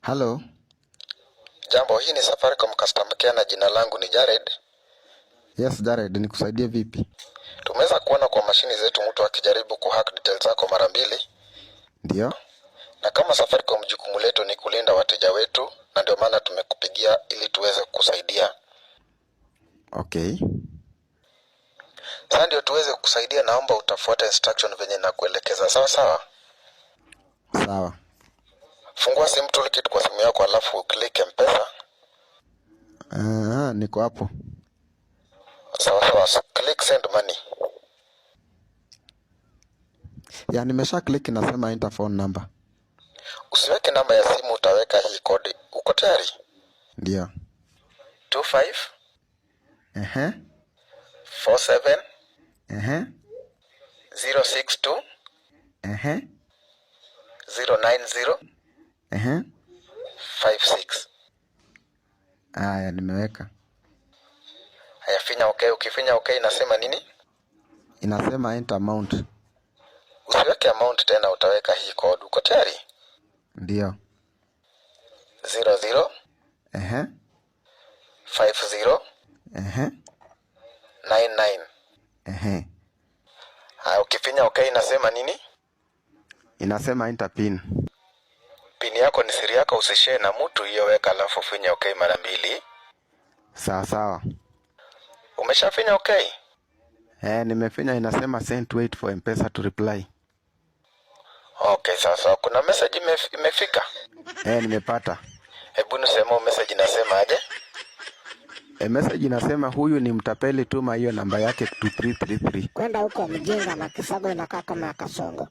Hello. Jambo, hii ni Safaricom Customer Care na jina langu ni Jared. Yes, Jared, nikusaidie vipi? Tumeweza kuona kwa mashini zetu mtu akijaribu kuhack details zako mara mbili. Ndio. Na kama Safaricom jukumu letu ni kulinda wateja wetu, na ndio maana tumekupigia ili tuweze kukusaidia. Okay. Sasa ndio tuweze kukusaidia, naomba utafuata instruction venye na kuelekeza. Sawa sawa? Sawa. Fungua simu toolkit kwa simu yako alafu click M-Pesa. Niko hapo. Sawa, click send money. Ya, nimesha click nasema enter phone number. Usiweke namba ya simu, utaweka hii kodi. Uko tayari? Ndio. 25 Ehe. 47 Ehe. 062 Ehe. 090 Ehe. 56. Haya, nimeweka. Haya, finya okay. Ukifinya okay inasema nini? Inasema enter amount. Usiweke amount tena, utaweka hii code. Uko tayari? Ndio. 00 Ehe. 50 Ehe. 99. Ehe. Haya, ukifinya okay inasema nini? Inasema enter pin. Pin yako ni siri yako, usishare na mtu, hiyo weka alafu finya okay mara mbili. Sawa. Umeshafinya okay? Nimefinya, inasema send, wait for M-Pesa to reply. Okay, sasa kuna message imefika? Nimepata. Hebu niseme message inasema aje? Message inasema huyu ni mtapeli, tuma hiyo namba yake 2333. Kwenda huko mjinga na kisago inakaa kama kasongo.